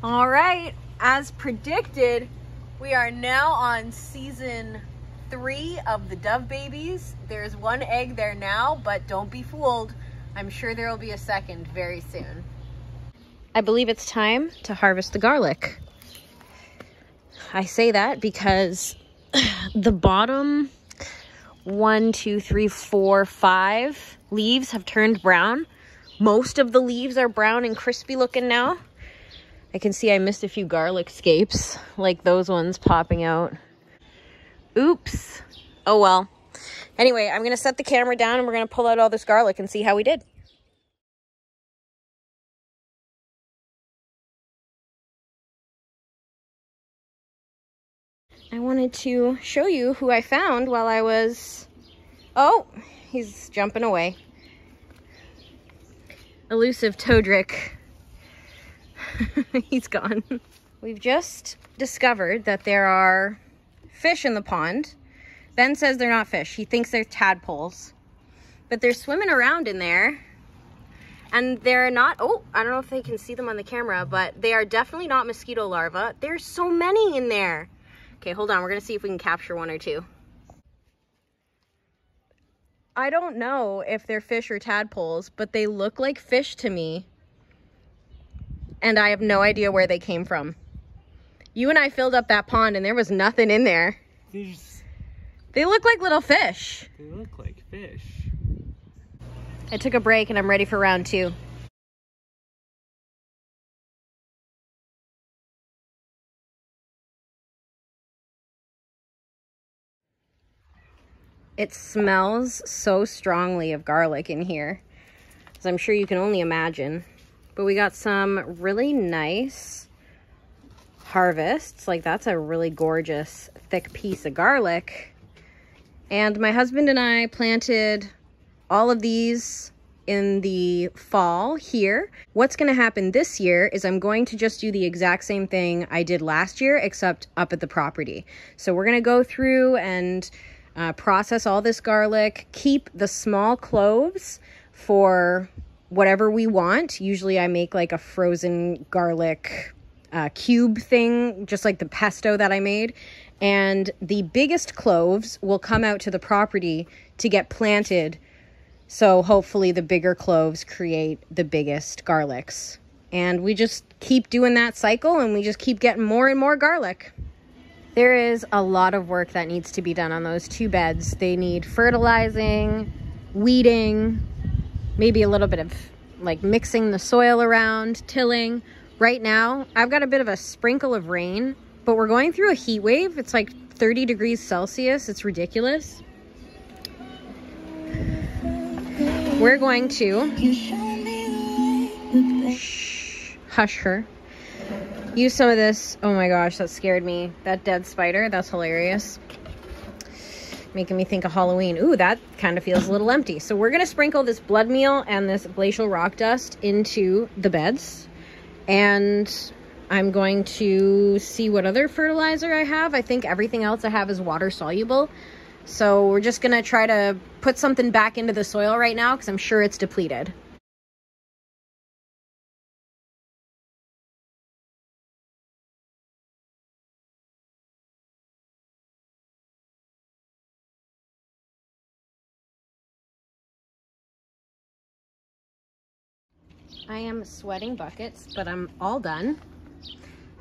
All right, as predicted, we are now on season 3 of the Dove Babies. There's 1 egg there now, but don't be fooled. I'm sure there will be a second very soon. I believe it's time to harvest the garlic. I say that because the bottom 1, 2, 3, 4, 5 leaves have turned brown. Most of the leaves are brown and crispy looking now. I can see I missed a few garlic scapes, like those ones popping out. Oops. Oh well. Anyway, I'm gonna set the camera down and we're gonna pull out all this garlic and see how we did. I wanted to show you who I found while I was... Oh, he's jumping away. Elusive Todrick. He's gone. We've just discovered that there are fish in the pond. Ben says they're not fish. He thinks they're tadpoles. But they're swimming around in there. And they're not... Oh, I don't know if they can see them on the camera, but they are definitely not mosquito larvae. There's so many in there. Okay, hold on. We're going to see if we can capture 1 or 2. I don't know if they're fish or tadpoles, but they look like fish to me. And I have no idea where they came from. You and I filled up that pond and there was nothing in there. They look like little fish. They look like fish. I took a break and I'm ready for round 2. It smells so strongly of garlic in here, as I'm sure you can only imagine. But we got some really nice harvests. Like, that's a really gorgeous thick piece of garlic. And my husband and I planted all of these in the fall here. What's going to happen this year is I'm going to just do the exact same thing I did last year, except up at the property. So we're going to go through and process all this garlic, keep the small cloves for whatever we want. Usually I make like a frozen garlic cube thing, just like the pesto that I made. And the biggest cloves will come out to the property to get planted. So hopefully the bigger cloves create the biggest garlics. And we just keep doing that cycle and we just keep getting more and more garlic. There is a lot of work that needs to be done on those 2 beds. They need fertilizing, weeding, maybe a little bit of like mixing the soil around, tilling. Right now, I've got a bit of a sprinkle of rain, but we're going through a heat wave. It's like 30 degrees Celsius. It's ridiculous. We're going to hush her. Use some of this. Oh my gosh, that scared me. That dead spider, that's hilarious. Making me think of Halloween. Ooh, that kind of feels a little empty. So we're going to sprinkle this blood meal and this glacial rock dust into the beds. And I'm going to see what other fertilizer I have. I think everything else I have is water soluble. So we're just going to try to put something back into the soil right now because I'm sure it's depleted. I am sweating buckets, but I'm all done.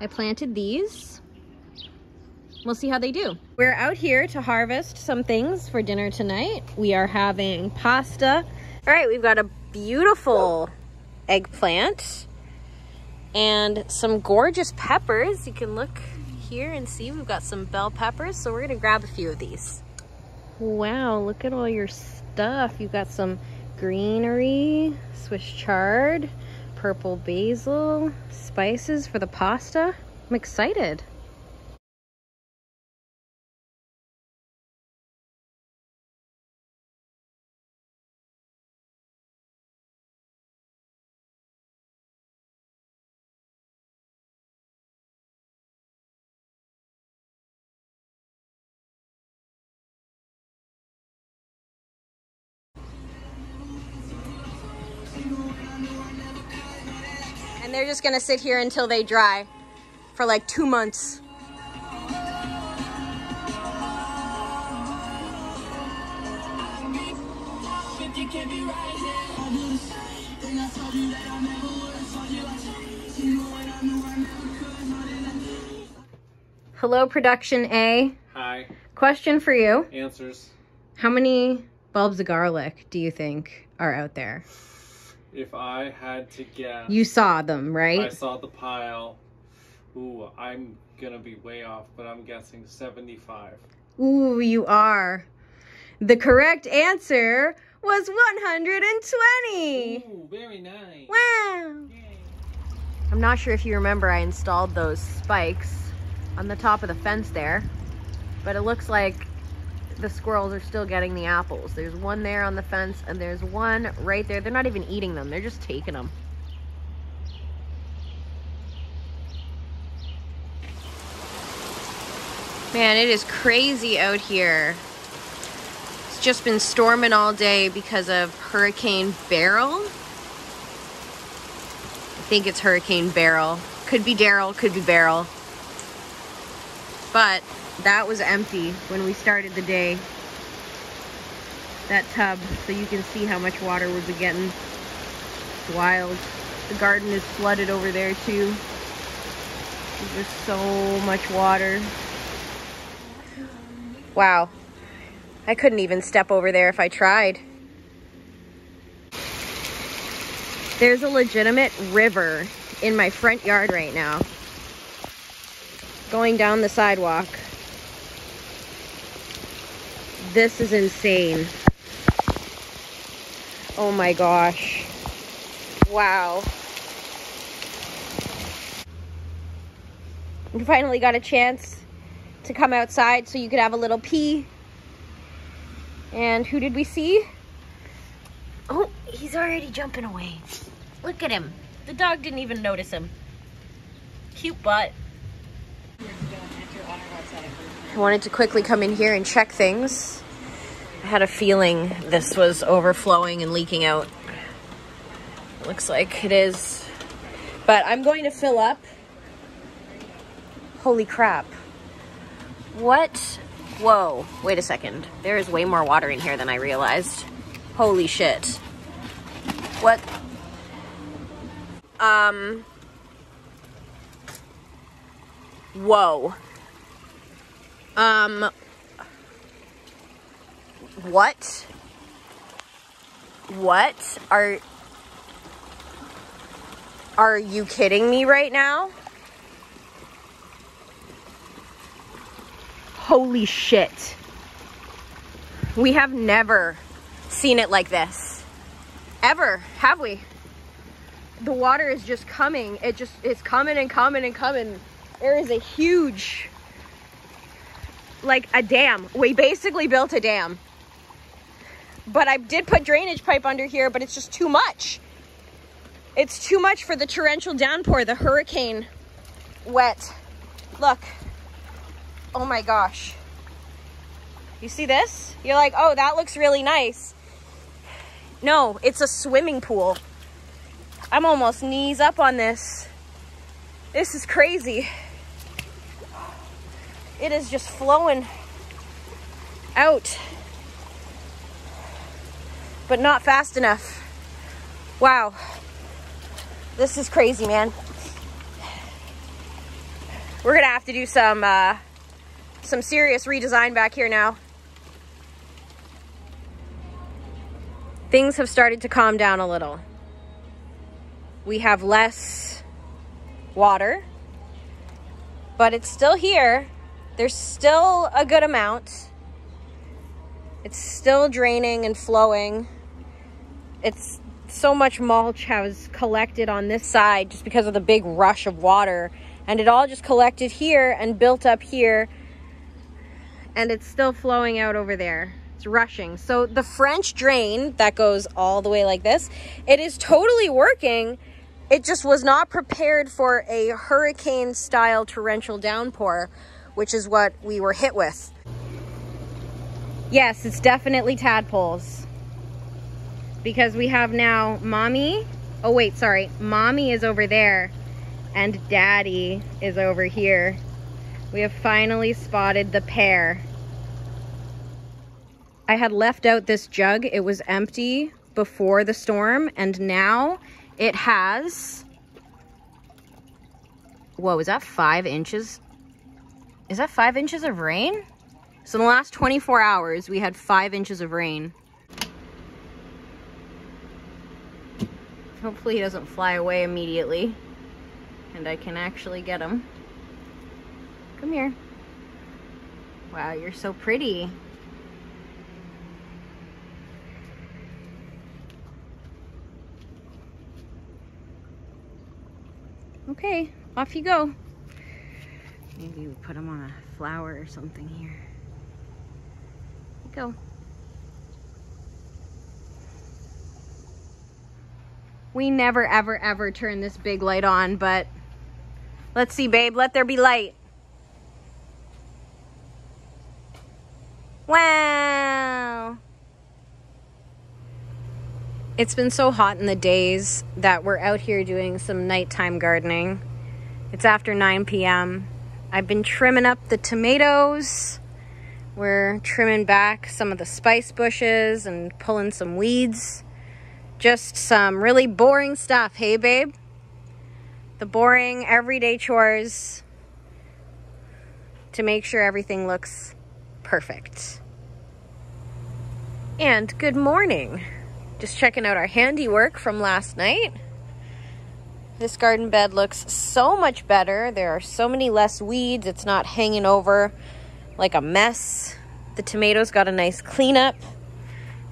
I planted these. We'll see how they do. We're out here to harvest some things for dinner tonight. We are having pasta. All right, we've got a beautiful eggplant and some gorgeous peppers. You can look here and see we've got some bell peppers. So we're gonna grab a few of these. Wow, look at all your stuff. You've got some greenery, Swiss chard, purple basil, spices for the pasta. I'm excited. And they're just gonna sit here until they dry for like 2 months. Hello, Production A. Hi. Question for you. Answers. How many bulbs of garlic do you think are out there? If I had to guess... You saw them, right? I saw the pile. Ooh, I'm gonna be way off, but I'm guessing 75. Ooh, you are. The correct answer was 120. Ooh, very nice. Wow. Yay. I'm not sure if you remember, I installed those spikes on the top of the fence there, but it looks like the squirrels are still getting the apples. There's one there on the fence and there's one right there. They're not even eating them, they're just taking them. Man, it is crazy out here. It's just been storming all day because of Hurricane Beryl. I think it's Hurricane Beryl. Could be Daryl, could be Beryl. But that was empty when we started the day. That tub, so you can see how much water we've been getting. It's wild. The garden is flooded over there too. There's just so much water. Wow. I couldn't even step over there if I tried. There's a legitimate river in my front yard right now. Going down the sidewalk. This is insane. Oh my gosh. Wow. We finally got a chance to come outside so you could have a little pee. And who did we see? Oh, he's already jumping away. Look at him. The dog didn't even notice him. Cute butt. I wanted to quickly come in here and check things. I had a feeling this was overflowing and leaking out. Looks like it is. But I'm going to fill up. Holy crap. What? Whoa, wait a second. There is way more water in here than I realized. Holy shit. What? Whoa. What? What? Are you kidding me right now? Holy shit. We have never seen it like this. Ever, have we? The water is just coming. It's coming and coming and coming. There is a huge, like a dam. We basically built a dam. But I did put drainage pipe under here, but it's just too much. It's too much for the torrential downpour, the hurricane wet. Look. Oh my gosh. You see this? You're like, oh, that looks really nice. No, it's a swimming pool. I'm almost knees up on this. This is crazy. It is just flowing out. But not fast enough. Wow. This is crazy, man. We're gonna have to do some serious redesign back here now. Things have started to calm down a little. We have less water, but it's still here. There's still a good amount. It's still draining and flowing. It's so much mulch has collected on this side just because of the big rush of water, and it all just collected here and built up here, and it's still flowing out over there. It's rushing. So the French drain that goes all the way like this, it is totally working. It just was not prepared for a hurricane style torrential downpour, which is what we were hit with. Yes, it's definitely tadpoles. Because we have now Mommy Oh wait, sorry. Mommy is over there and Daddy is over here. We have finally spotted the pair. I had left out this jug. It was empty before the storm, and now it has, whoa, is that 5 inches? Is that 5 inches of rain? So in the last 24 hours, we had 5 inches of rain. Hopefully he doesn't fly away immediately and I can actually get him. Come here. Wow, you're so pretty. Okay, off you go. Maybe we put him on a flower or something here. Here you go. We never, ever, ever turn this big light on, but let's see, babe. Let there be light. Wow. It's been so hot in the days that we're out here doing some nighttime gardening. It's after 9 p.m. I've been trimming up the tomatoes. We're trimming back some of the spice bushes and pulling some weeds. Just some really boring stuff, hey babe? The boring everyday chores to make sure everything looks perfect. And good morning. Just checking out our handiwork from last night. This garden bed looks so much better. There are so many less weeds. It's not hanging over like a mess. The tomatoes got a nice cleanup.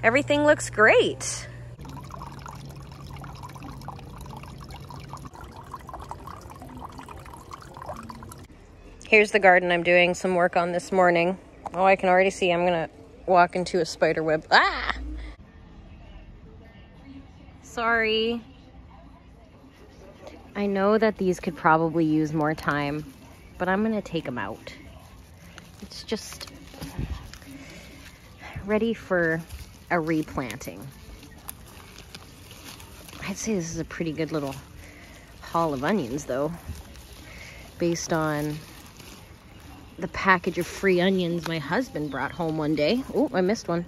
Everything looks great. Here's the garden I'm doing some work on this morning. Oh, I can already see I'm gonna walk into a spider web. Ah! Sorry. I know that these could probably use more time, but I'm gonna take them out. It's just ready for a replanting. I'd say this is a pretty good little haul of onions though, based on the package of free onions my husband brought home one day. Oh, I missed one.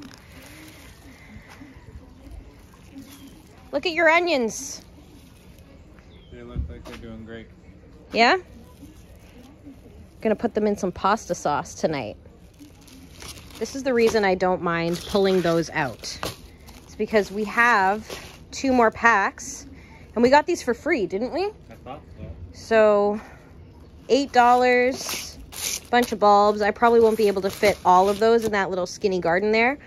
Look at your onions. They look like they're doing great. Yeah? Gonna put them in some pasta sauce tonight. This is the reason I don't mind pulling those out. It's because we have 2 more packs and we got these for free, didn't we? I thought so. So $8. Bunch of bulbs. I probably won't be able to fit all of those in that little skinny garden there,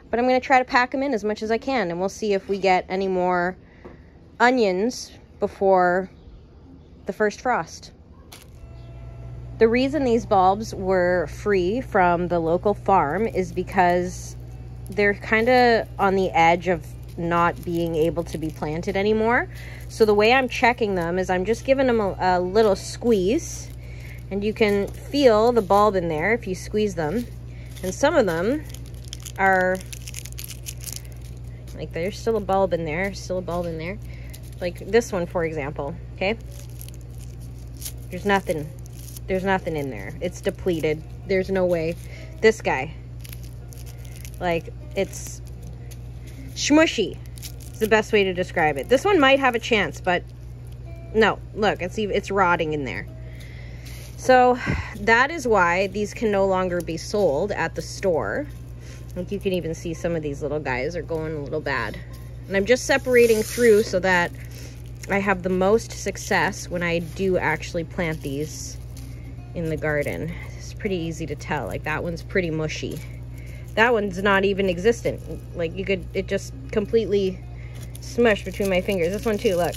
but I'm going to try to pack them in as much as I can, and we'll see if we get any more onions before the first frost. The reason these bulbs were free from the local farm is because they're kind of on the edge of not being able to be planted anymore. So the way I'm checking them is I'm just giving them a little squeeze. And you can feel the bulb in there if you squeeze them. And some of them are, like, there's still a bulb in there, still a bulb in there. Like this one, for example, okay? There's nothing in there. It's depleted. There's no way. This guy, like, it's smushy. It's the best way to describe it. This one might have a chance, but no, look, it's rotting in there. So that is why these can no longer be sold at the store. Like, you can even see some of these little guys are going a little bad. And I'm just separating through so that I have the most success when I do actually plant these in the garden. It's pretty easy to tell. Like, that one's pretty mushy. That one's not even existent. Like, it just completely smushed between my fingers. This one too, look.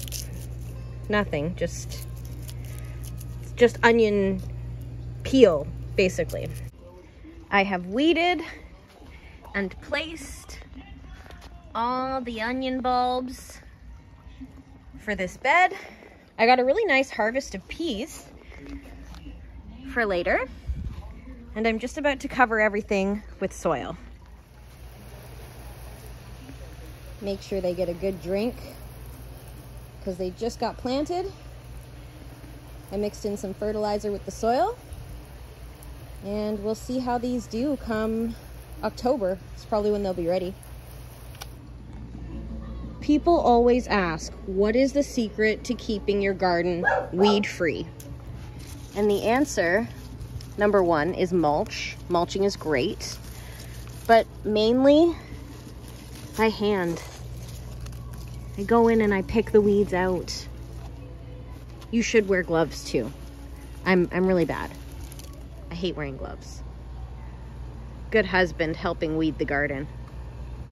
Nothing, just onion peel, basically. I have weeded and placed all the onion bulbs for this bed. I got a really nice harvest of peas for later, and I'm just about to cover everything with soil. Make sure they get a good drink, because they just got planted. I mixed in some fertilizer with the soil, and we'll see how these do come October. It's probably when they'll be ready. People always ask, what is the secret to keeping your garden weed-free? And the answer, number one, is mulch. Mulching is great, but mainly by hand. I go in and I pick the weeds out. You should wear gloves too. I'm really bad. I hate wearing gloves. Good husband helping weed the garden.